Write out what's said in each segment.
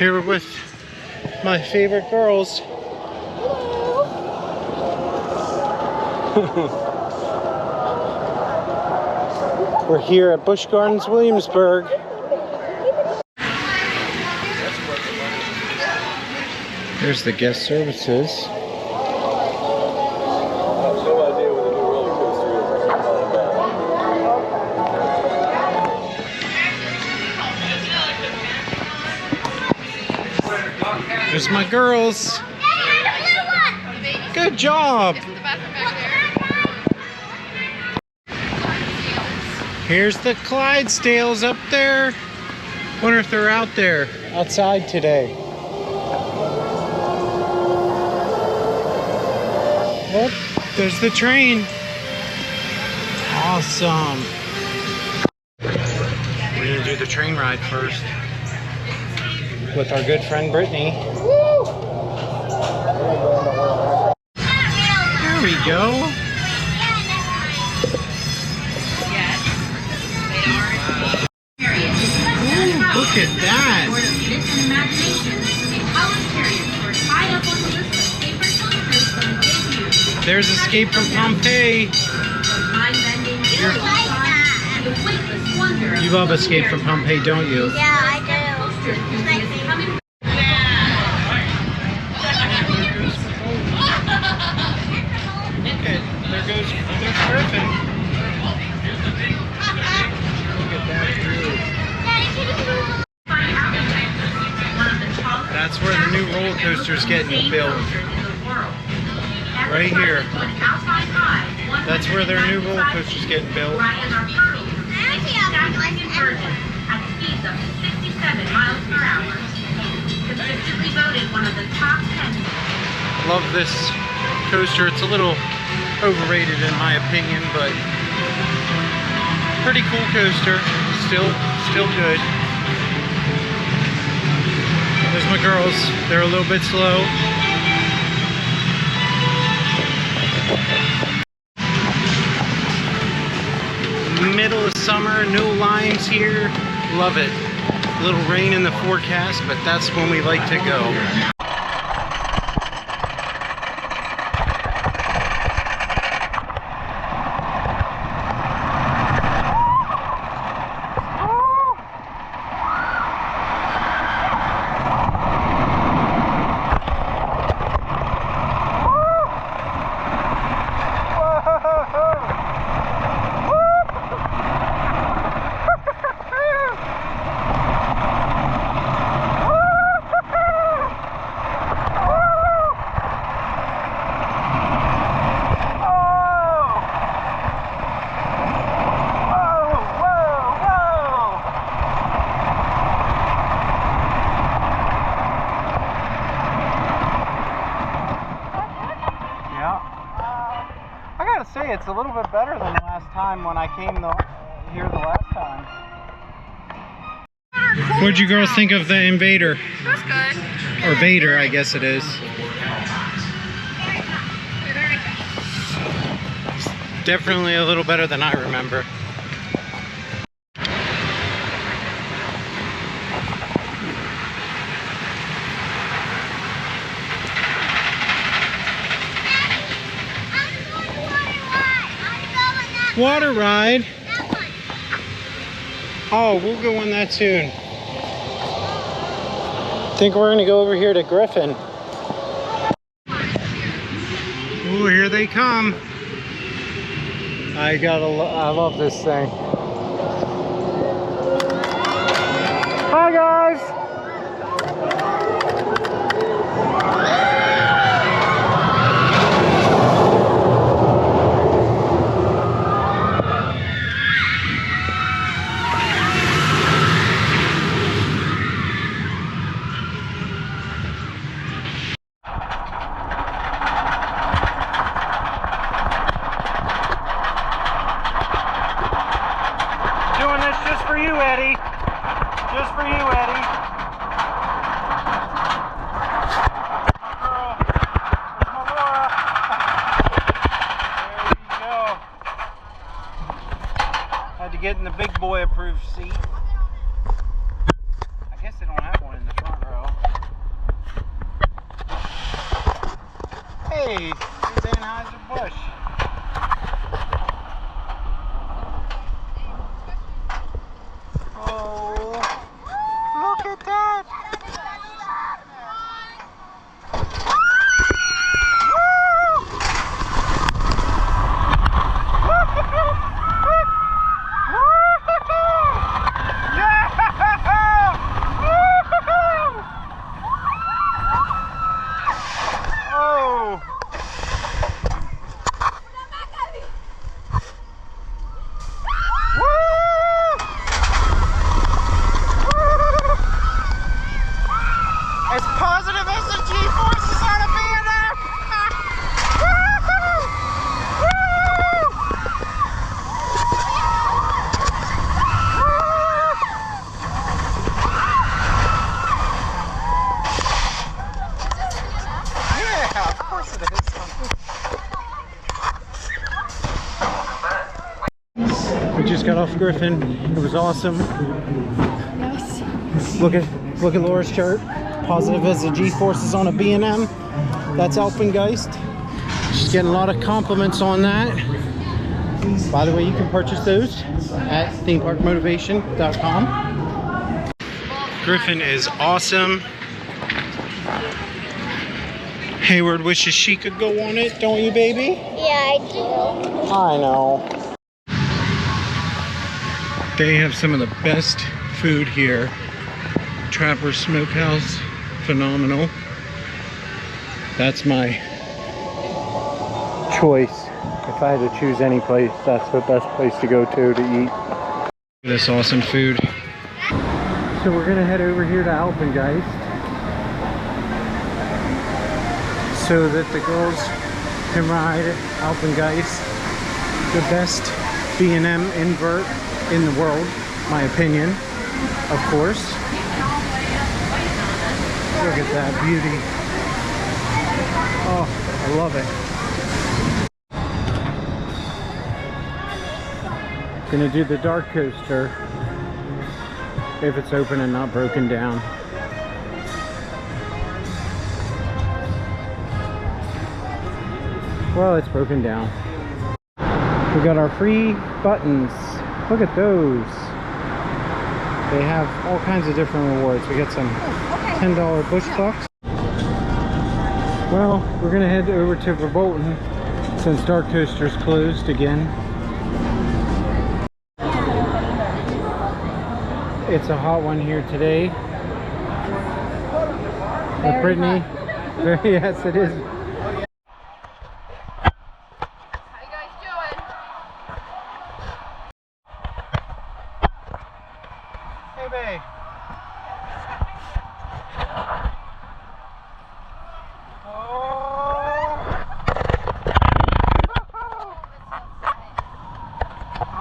Here with my favorite girls. We're here at Busch Gardens, Williamsburg. Here's the guest services. There's my girls. Good job. Here's the Clydesdales up there. Wonder if they're out there outside today. Oh, there's the train. Awesome. We're gonna do the train ride first with our good friend Brittany. There we go. Ooh, look at that. There's Escape from Pompeii. You love Escape from Pompeii, don't you? Yeah, I do. Okay, there's Griffin. Look at that view. That's where the new roller coaster is getting built. Right here. That's where their new roller coaster is getting built. Love this coaster. It's a little overrated in my opinion, but pretty cool coaster. Still good. There's my girls. They're a little bit slow. Middle of summer, no lines here. Love it. A little rain in the forecast, but that's when we like to go. I gotta say, it's a little bit better than last time when I came here the last time. What'd you girls think of the Invader? It was good. Or Vader, I guess it is. It's definitely a little better than I remember. Water ride. Oh, we'll go on that soon. I think we're gonna go over here to Griffin. Ooh, here they come. I love this thing. Hi guys. Doing this just for you, Eddie. Just for you, Eddie. Hey, it's Anheuser-Busch. Oh, look at that. As positive as the G-forces on a B&M! Yeah, of course it is. We just got off Griffin. It was awesome. Yes. Look at Laura's chart. Positive as the G-forces on a B&M. That's Alpengeist. She's getting a lot of compliments on that. By the way, you can purchase those at themeparkmotivation.com. Griffin is awesome. Hayward wishes she could go on it, don't you, baby? Yeah, I do. I know. They have some of the best food here. Trapper's Smokehouse, phenomenal. That's my choice. If I had to choose any place, that's the best place to go to eat this awesome food. So we're gonna head over here to Alpengeist so that the girls can ride Alpengeist, the best B&M invert in the world, my opinion, of course. Look at that beauty. Oh, I love it. Gonna do the dark coaster if it's open and not broken down. Well, it's broken down. We got our free buttons. Look at those. They have all kinds of different rewards. We got some $10 Busch bucks. Well, we're gonna head over to Verbolten since Dark Coaster's closed again. It's a hot one here today. With Brittany. Yes, it is. How you guys doing? Hey, babe.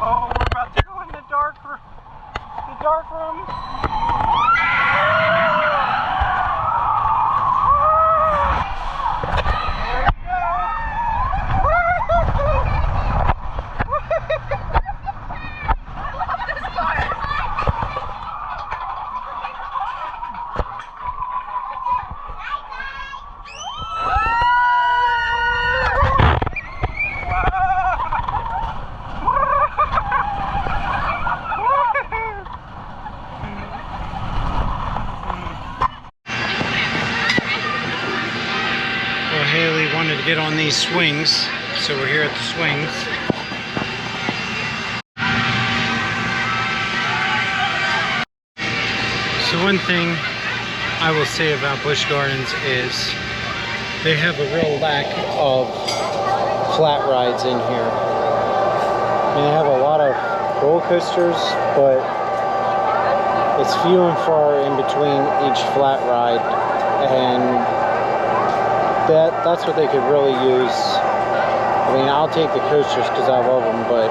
Oh, we're about to go in the dark room. Haley wanted to get on these swings, so we're here at the swings. So one thing I will say about Busch Gardens is they have a real lack of flat rides in here. I mean, they have a lot of roller coasters, but it's few and far in between each flat ride, and that's what they could really use. I mean, I'll take the coasters because I love them, but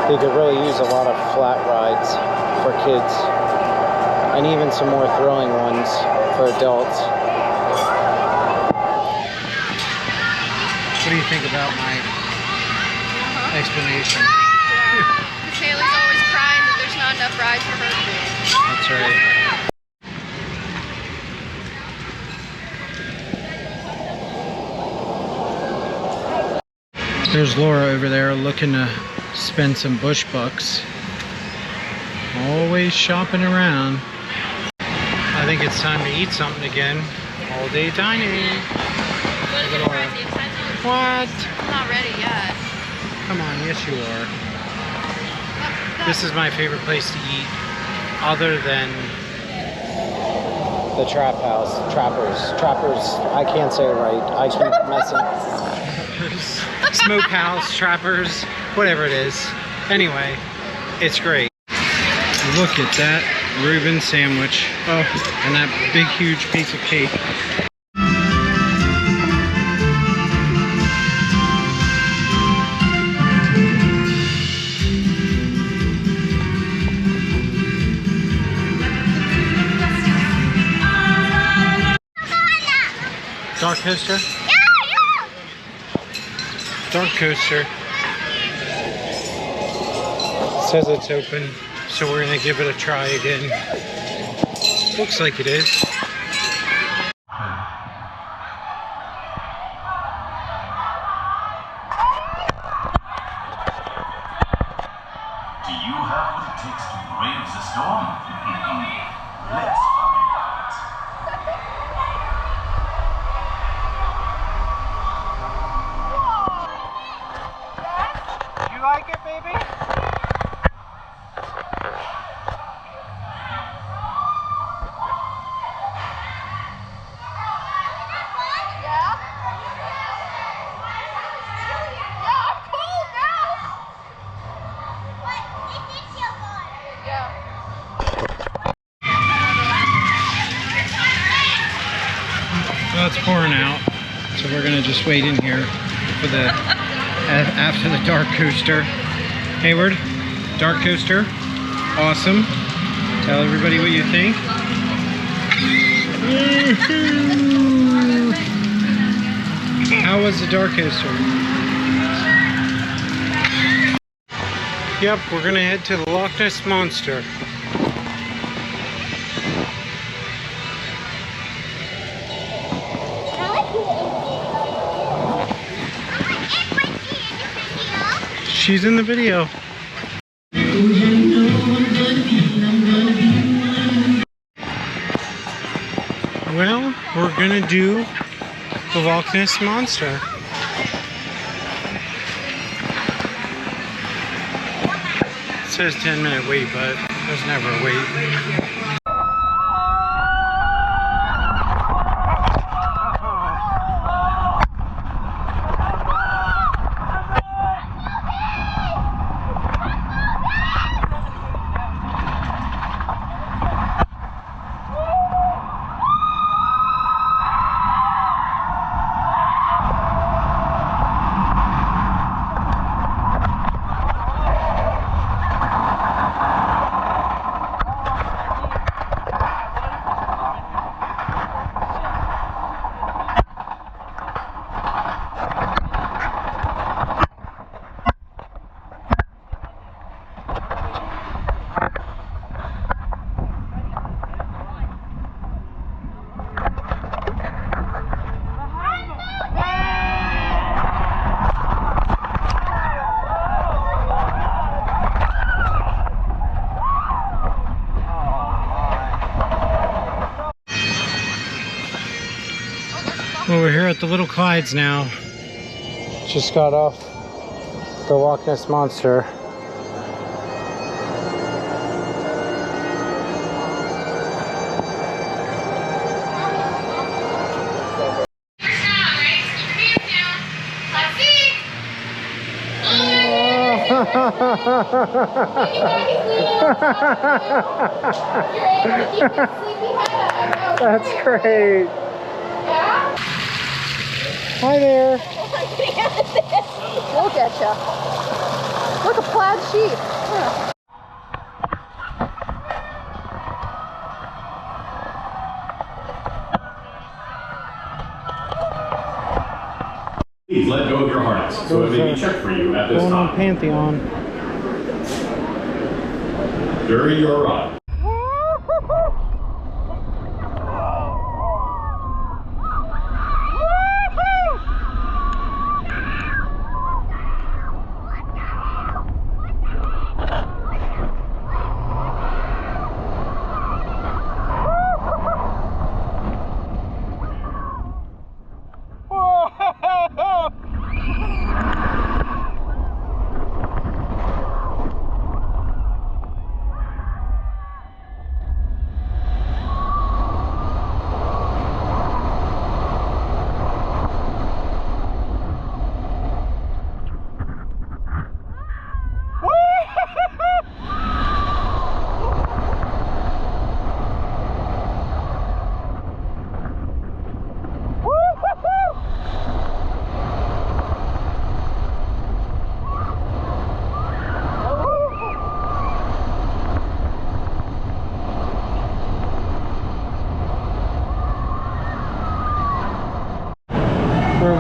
they could really use a lot of flat rides for kids, and even some more thrilling ones for adults. What do you think about my explanation? Yeah. Because Haley's always crying that there's not enough rides for her to do. That's right. There's Laura over there looking to spend some Busch bucks. Always shopping around. I think it's time to eat something again. All day dining. What? I'm not ready yet. Come on, yes you are. This is my favorite place to eat, other than the trap house. Trappers. I can't say it right. I keep messing. Smokehouse, Trappers, whatever it is. Anyway, it's great. Look at that Reuben sandwich. Oh, and that big, huge piece of cake. Dark coaster? Yeah! Dark coaster. Says it's open, so we're gonna give it a try again. Looks like it is. Do you have what it takes to brave the storm? Let's find out. You like it, baby? Well, it's pouring out, so we're gonna just wait in here for the after the dark coaster. Hayward, dark coaster, awesome. Tell everybody what you think. How was the dark coaster? Yep, we're gonna head to the Loch Ness Monster. She's in the video. Well, we're gonna do the Loch Ness Monster. It says 10-minute wait, but there's never a wait. Well, we're here at the Little Clydes now. Just got off the Loch Ness Monster. That's great. Hi there. Look at ya. Look, a plaid sheep. Yeah. Please let go of your harness so it may be checked for you at this Going on time. Pantheon. During your ride.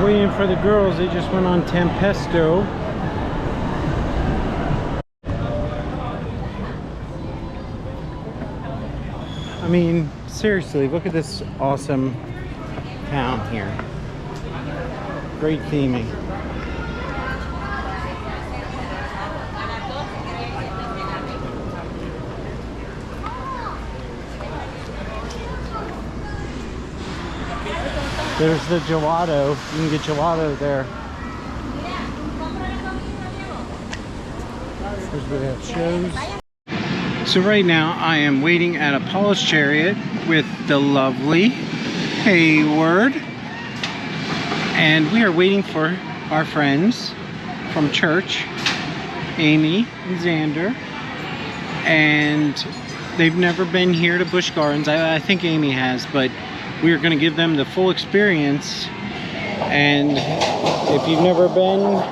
waiting for the girls. They just went on Tempesto. I mean, seriously, look at this awesome town here. Great theming. There's the gelato. You can get gelato there. There's where they have shows. So right now I am waiting at Apollo's Chariot with the lovely Hayward. And we are waiting for our friends from church, Amy and Xander. And they've never been here to Busch Gardens. I think Amy has, but we are going to give them the full experience. And if you've never been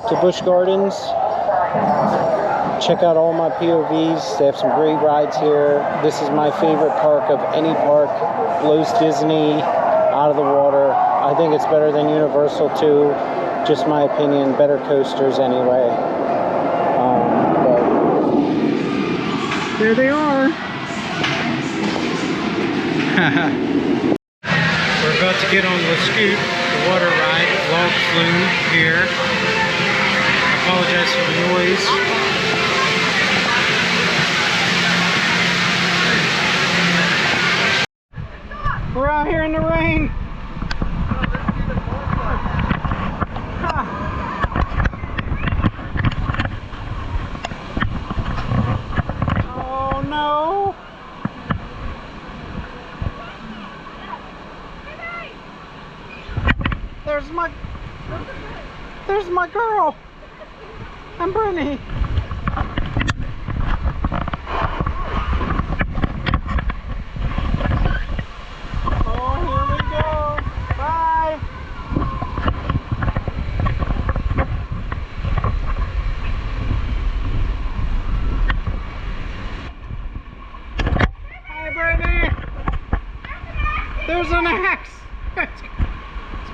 to Busch Gardens, check out all my POVs. They have some great rides here. This is my favorite park of any park. Blows Disney out of the water. I think it's better than Universal too. Just my opinion. Better coasters anyway. But there they are. We're about to get on the Scoot, the water ride, log flume here. I apologize for the noise. We're out here in the rain. Oh no. There's my girl. I'm Brittany. Oh, here we go. Bye. Hi, Brittany. There's an axe. It's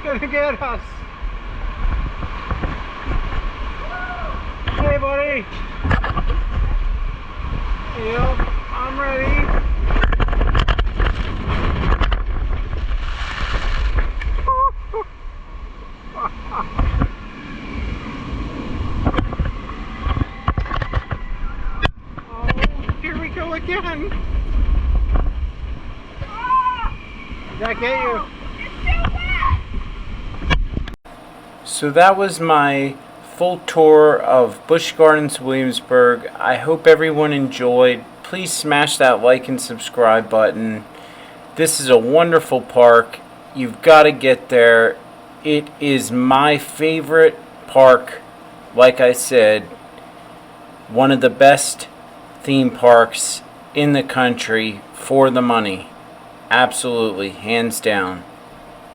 gonna get us. Hey, buddy. Yep, I'm ready. Oh, here we go again. Did that get you? So that was my full tour of Busch Gardens Williamsburg. I hope everyone enjoyed. Please smash that like and subscribe button. This is a wonderful park. You've got to get there. It is my favorite park. Like I said, one of the best theme parks in the country for the money. Absolutely, hands down.